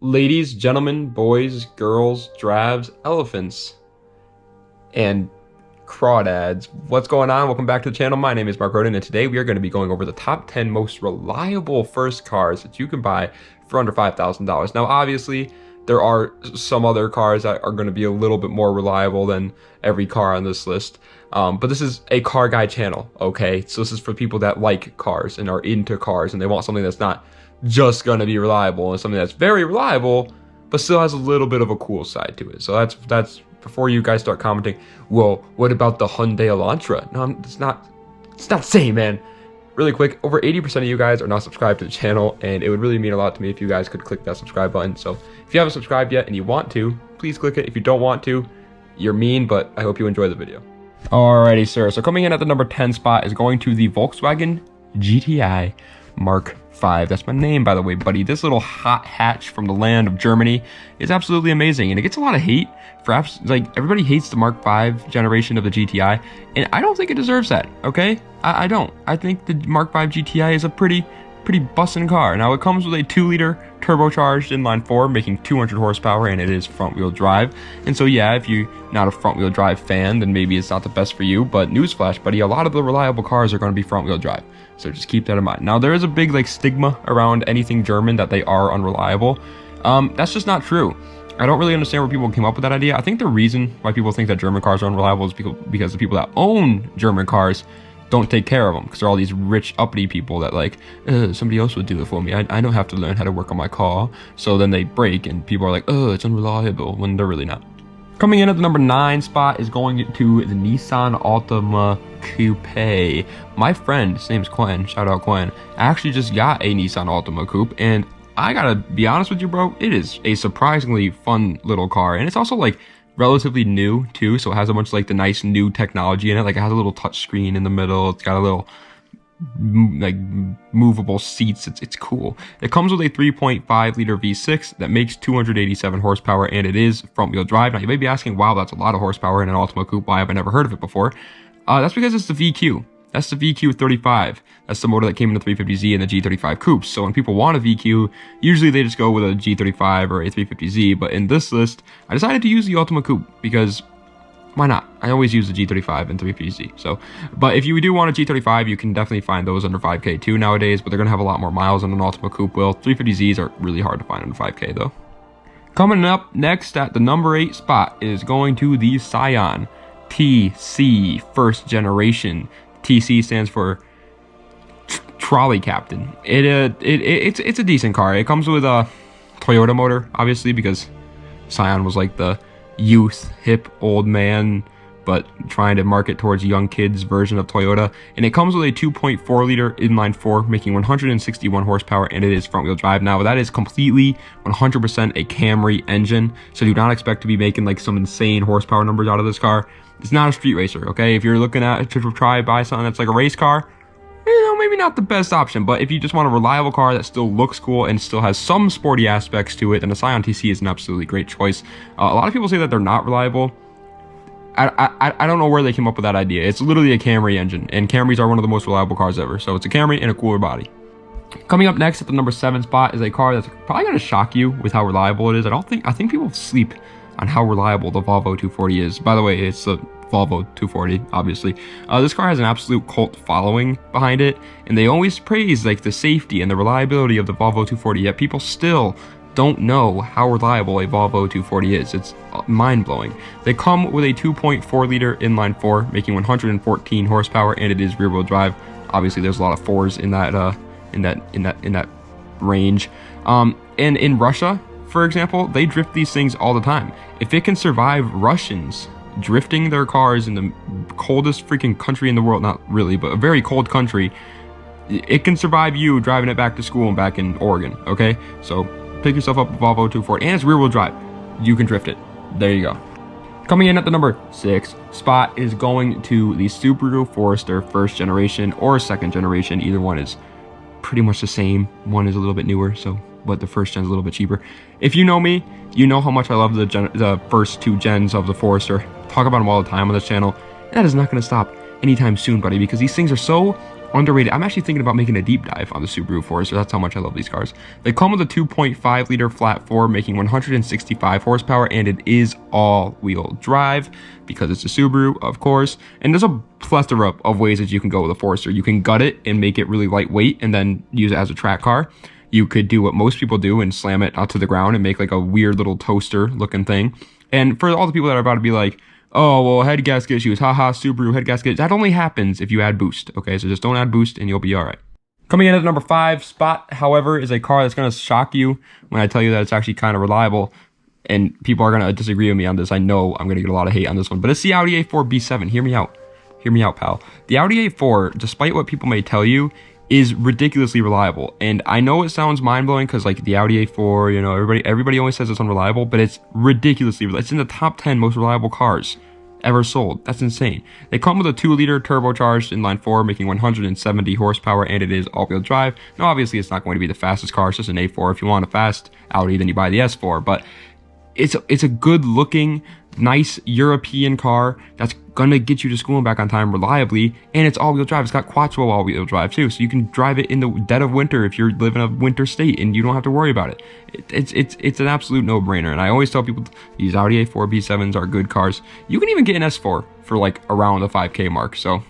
Ladies, gentlemen, boys, girls, drabs, elephants, and crawdads. What's going on? Welcome back to the channel. My name is Mark Roden, and today we are going to be going over the top 10 most reliable first cars that you can buy for under $5,000. Now, obviously, there are some other cars that are going to be a little bit more reliable than every car on this list. But this is a car guy channel, okay? So this is for people that like cars and are into cars, and they want something that's not just going to be reliable and something that's very reliable but still has a little bit of a cool side to it. So that's before you guys start commenting, well, what about the Hyundai Elantra? No, it's not the same, man. Really quick, over 80% of you guys are not subscribed to the channel, and it would really mean a lot to me if you guys could click that subscribe button. So if you haven't subscribed yet and you want to, please click it. If you don't want to, you're mean, but I hope you enjoy the video. Alrighty, sir. So coming in at the number 10 spot is going to the Volkswagen GTI Mark V. That's my name, by the way, buddy. This little hot hatch from the land of Germany is absolutely amazing, and it gets a lot of hate. Perhaps, like, everybody hates the Mark V generation of the GTI, and I don't think it deserves that, okay? I don't. I think the Mark V GTI is a pretty bussin' car. Now, it comes with a 2-liter turbocharged inline-4, making 200 horsepower, and it is front-wheel drive. And so, yeah, if you're not a front-wheel drive fan, then maybe it's not the best for you. But newsflash, buddy, a lot of the reliable cars are going to be front-wheel drive. So just keep that in mind. Now, there is a big, like, stigma around anything German that they are unreliable. That's just not true. I don't really understand where people came up with that idea. I think the reason why people think that German cars are unreliable is because the people that own German cars don't take care of them, because they're all these rich uppity people that like, somebody else would do it for me. I don't have to learn how to work on my car. So then they break and people are like, oh, it's unreliable, when they're really not. Coming in at the number 9 spot is going to the Nissan Altima Coupe. My friend, his name's Quinn, shout out Quinn, actually just got a Nissan Altima Coupe, and I gotta be honest with you, bro, it is a surprisingly fun little car, and it's also like relatively new too, so it has a bunch of like the nice new technology in it. Like it has a little touch screen in the middle, it's got a little like movable seats. It's cool. It comes with a 3.5 liter V6 that makes 287 horsepower, and it is front wheel drive. Now you may be asking, wow, that's a lot of horsepower in an Altima Coupe, why have I never heard of it before? That's because it's the VQ. That's the VQ35. That's the motor that came in the 350Z and the G35 Coupes. So when people want a VQ, usually they just go with a G35 or a 350Z. But in this list, I decided to use the Altima Coupe because why not? I always use the G35 and 350Z. So, but if you do want a G35, you can definitely find those under 5K too nowadays. But they're gonna have a lot more miles than an Altima Coupe will. 350Zs are really hard to find under 5K though. Coming up next at the number 8 spot is going to the Scion TC first generation. TC stands for Trolley Captain. It's a decent car. It comes with a Toyota motor, obviously, because Scion was like the youth, hip, old man, but trying to market towards young kids version of Toyota. And it comes with a 2.4 liter inline-4, making 161 horsepower, and it is front-wheel drive. Now, that is completely 100% a Camry engine, so do not expect to be making like some insane horsepower numbers out of this car. It's not a street racer, okay? If you're looking at to try buy something that's like a race car, you know, maybe not the best option. But if you just want a reliable car that still looks cool and still has some sporty aspects to it, then the Scion TC is an absolutely great choice. A lot of people say that they're not reliable. I don't know where they came up with that idea. It's literally a Camry engine, and Camrys are one of the most reliable cars ever. So it's a Camry and a cooler body. Coming up next at the number 7 spot is a car that's probably going to shock you with how reliable it is. I think people sleep on how reliable the Volvo 240 is. By the way, it's the Volvo 240, obviously. This car has an absolute cult following behind it, and they always praise like the safety and the reliability of the Volvo 240, yet people still don't know how reliable a Volvo 240 is. It's mind-blowing. They come with a 2.4 liter inline-4, making 114 horsepower, and it is rear-wheel drive. Obviously, there's a lot of 4s in that range. And in Russia, for example, they drift these things all the time. If it can survive Russians drifting their cars in the coldest freaking country in the world, not really, but a very cold country, it can survive you driving it back to school and back in Oregon, okay? So pick yourself up a Volvo 240, and it's rear-wheel drive. You can drift it. There you go. Coming in at the number 6 spot is going to the Subaru Forester first generation or second generation. Either one is pretty much the same. One is a little bit newer, but the first gen is a little bit cheaper. If you know me, you know how much I love the first 2 gens of the Forester. Talk about them all the time on this channel. And that is not going to stop anytime soon, buddy, because these things are so underrated. I'm actually thinking about making a deep dive on the Subaru Forester. That's how much I love these cars. They come with a 2.5 liter flat four, making 165 horsepower, and it is all-wheel drive because it's a Subaru, of course. And there's a plethora of ways that you can go with a Forester. You can gut it and make it really lightweight and then use it as a track car. You could do what most people do and slam it onto the ground and make like a weird little toaster looking thing. And for all the people that are about to be like, oh, well, head gasket issues, haha, Subaru head gasket, that only happens if you add boost, okay? So just don't add boost and you'll be all right. Coming in at the number 5 spot, however, is a car that's going to shock you when I tell you that it's actually kind of reliable. And people are going to disagree with me on this. I know I'm going to get a lot of hate on this one, but it's the Audi A4 B7. Hear me out. Hear me out, pal. The Audi A4, despite what people may tell you, is ridiculously reliable. And I know it sounds mind-blowing because like the Audi A4, you know, everybody always says it's unreliable, but it's ridiculously reliable. It's in the top 10 most reliable cars ever sold. That's insane. They come with a 2-liter turbocharged inline 4, making 170 horsepower, and it is all-wheel drive. Now, obviously, it's not going to be the fastest car. It's just an A4. If you want a fast Audi, then you buy the S4. But it's a good-looking, nice European car that's gonna get you to school and back on time reliably, and it's all-wheel drive. It's got quattro all-wheel drive too, so you can drive it in the dead of winter if you live in a winter state and you don't have to worry about it. It's an absolute no-brainer. And I always tell people these Audi A4 B7s are good cars. You can even get an S4 for like around the 5K mark. So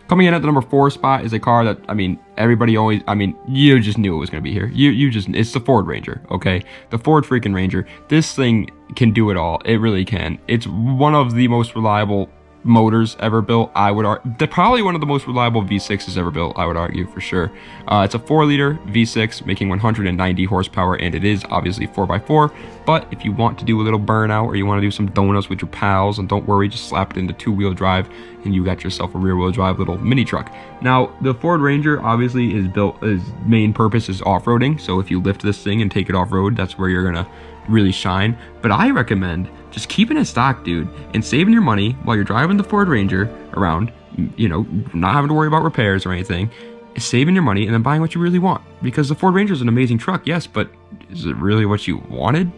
coming in at the number 4 spot is a car that, I mean, everybody always, I mean, you just knew it was going to be here. It's the Ford Ranger, okay? The Ford freaking Ranger. This thing can do it all. It really can. It's one of the most reliable motors ever built, I would argue. Probably one of the most reliable V6s ever built, I would argue, for sure. It's a 4-liter V6 making 190 horsepower, and it is obviously 4x4, but if you want to do a little burnout or you want to do some donuts with your pals, and don't worry, just slap it into 2-wheel drive and you got yourself a rear-wheel drive little mini truck. Now, the Ford Ranger obviously is built, its main purpose is off-roading, so if you lift this thing and take it off-road, that's where you're gonna really shine. But I recommend just keeping it stock, dude, and saving your money while you're driving the Ford Ranger around, you know, not having to worry about repairs or anything, saving your money and then buying what you really want. Because the Ford Ranger is an amazing truck, yes, but is it really what you wanted?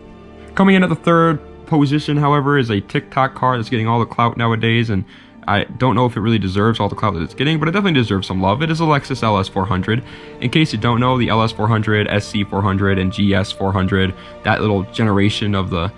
Coming in at the 3rd position, however, is a TikTok car that's getting all the clout nowadays, and I don't know if it really deserves all the clout that it's getting, but it definitely deserves some love. It is a Lexus LS400. In case you don't know, the LS400, SC400, and GS400, that little generation of the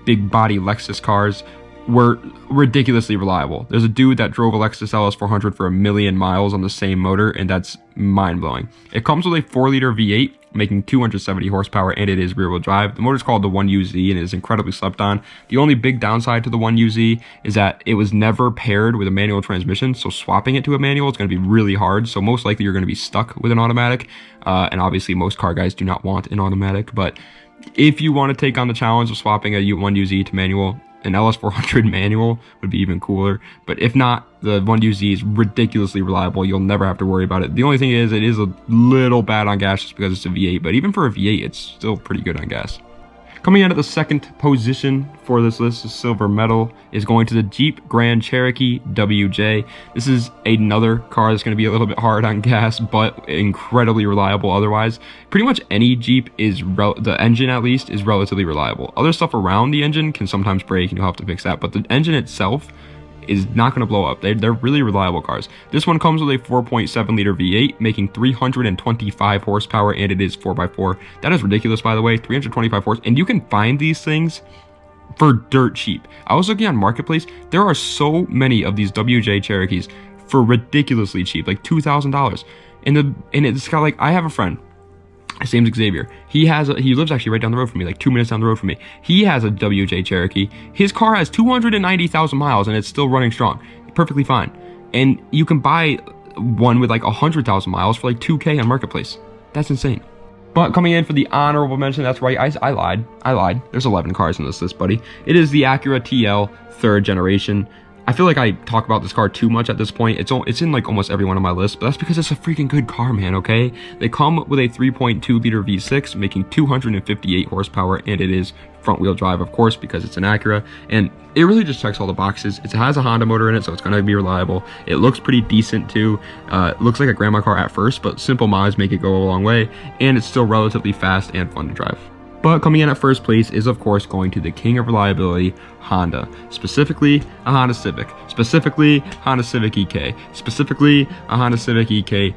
big body Lexus cars, were ridiculously reliable. There's a dude that drove a Lexus LS400 for 1 million miles on the same motor, and that's mind-blowing. It comes with a 4-liter V8, making 270 horsepower, and it is rear-wheel drive. The motor is called the 1UZ and is incredibly slept on. The only big downside to the 1UZ is that it was never paired with a manual transmission, so swapping it to a manual is going to be really hard, so most likely you're going to be stuck with an automatic, and obviously most car guys do not want an automatic, but if you want to take on the challenge of swapping a 1UZ to manual, an LS400 manual would be even cooler. But if not, the 1UZ is ridiculously reliable. You'll never have to worry about it. The only thing is, it is a little bad on gas just because it's a V8, but even for a V8, it's still pretty good on gas. Coming in at the 2nd position for this list, is silver medal, is going to the Jeep Grand Cherokee WJ. This is another car that's going to be a little bit hard on gas, but incredibly reliable otherwise. Pretty much any Jeep is, the engine at least, is relatively reliable. Other stuff around the engine can sometimes break and you'll have to fix that, but the engine itself is not going to blow up. They're really reliable cars. This one comes with a 4.7 liter V8 making 325 horsepower, and it is 4x4. That is ridiculous, by the way. 325 horse, and you can find these things for dirt cheap. I was looking on Marketplace. There are so many of these WJ Cherokees for ridiculously cheap, like $2,000. And it's got, like, I have a friend. His name's Xavier. He lives actually right down the road from me, like 2 minutes down the road from me. He has a WJ Cherokee. His car has 290,000 miles and it's still running strong. Perfectly fine. And you can buy one with like 100,000 miles for like $2K on Marketplace. That's insane. But coming in for the honorable mention, that's right, I lied. There's 11 cars in this list, buddy. It is the Acura TL 3rd generation. I feel like I talk about this car too much at this point. It's in like almost every one of my lists, but that's because it's a freaking good car, man, okay? They come with a 3.2 liter V6 making 258 horsepower, and it is front wheel drive, of course, because it's an Acura, and it really just checks all the boxes. It has a Honda motor in it, so it's going to be reliable. It looks pretty decent too. It looks like a grandma car at first, but simple mods make it go a long way, and it's still relatively fast and fun to drive. But coming in at first place is, of course, going to the king of reliability, Honda. Specifically, a Honda Civic. Specifically, Honda Civic EK. Specifically, a Honda Civic EK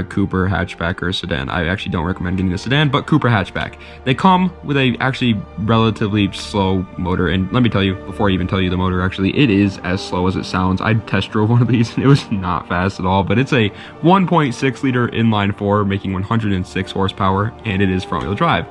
Coupe hatchback or sedan. I actually don't recommend getting the sedan, but Coupe hatchback. They come with a actually relatively slow motor, and let me tell you, before I even tell you the motor, actually, it is as slow as it sounds. I test drove one of these, and it was not fast at all, but it's a 1.6 liter inline four, making 106 horsepower, and it is front wheel drive.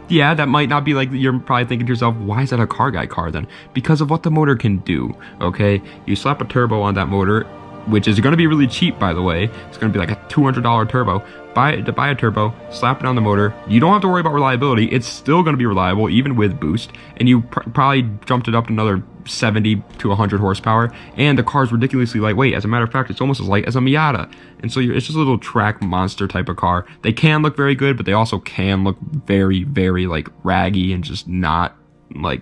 Yeah, that might not be like, you're probably thinking to yourself, why is that a car guy car then? Because of what the motor can do, okay? You slap a turbo on that motor, which is going to be really cheap, by the way. It's going to be like a $200 turbo. Buy a turbo, slap it on the motor. You don't have to worry about reliability. It's still going to be reliable, even with boost. And you probably jumped it up to another 70 to 100 horsepower. And the car's ridiculously lightweight. As a matter of fact, it's almost as light as a Miata. And so it's just a little track monster type of car. They can look very good, but they also can look very, very like raggy and just not like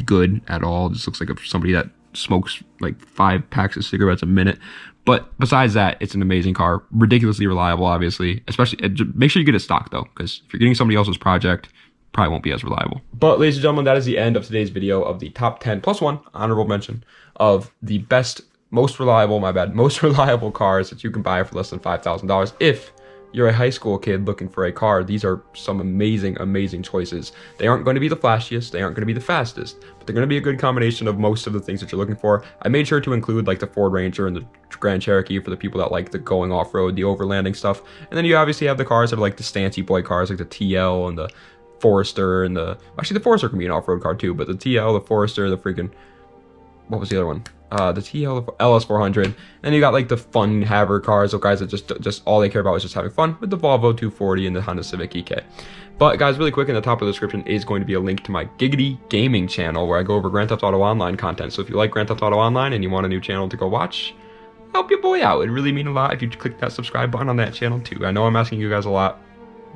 good at all. It just looks like somebody that smokes like 5 packs of cigarettes a minute. But besides that, it's an amazing car, ridiculously reliable, obviously. Especially, make sure you get it stock though, because if you're getting somebody else's project, probably won't be as reliable. But ladies and gentlemen, that is the end of today's video of the top 10 plus one honorable mention of the most reliable cars that you can buy for less than $5,000. If you're a high school kid looking for a car, these are some amazing, amazing choices. They aren't going to be the flashiest, they aren't going to be the fastest, but they're going to be a good combination of most of the things that you're looking for. I made sure to include like the Ford Ranger and the Grand Cherokee for the people that like the going off-road, the overlanding stuff. And then you obviously have the cars that are like the stancy boy cars, like the TL and the Forester and actually the Forester can be an off-road car too, but the TL, the Forester, the freaking, what was the other one? The TL LS400, and then you got like the fun haver cars, so guys that just all they care about is just having fun, with the Volvo 240 and the Honda Civic EK. But guys, really quick, in the top of the description is going to be a link to my Giggity Gaming channel where I go over Grand Theft Auto Online content. So if you like Grand Theft Auto Online and you want a new channel to go watch, help your boy out. It'd really mean a lot if you click that subscribe button on that channel too. I know I'm asking you guys a lot,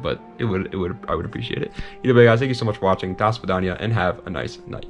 but I would appreciate it. Either way, guys, thank you so much for watching. Das Vidania, and have a nice night.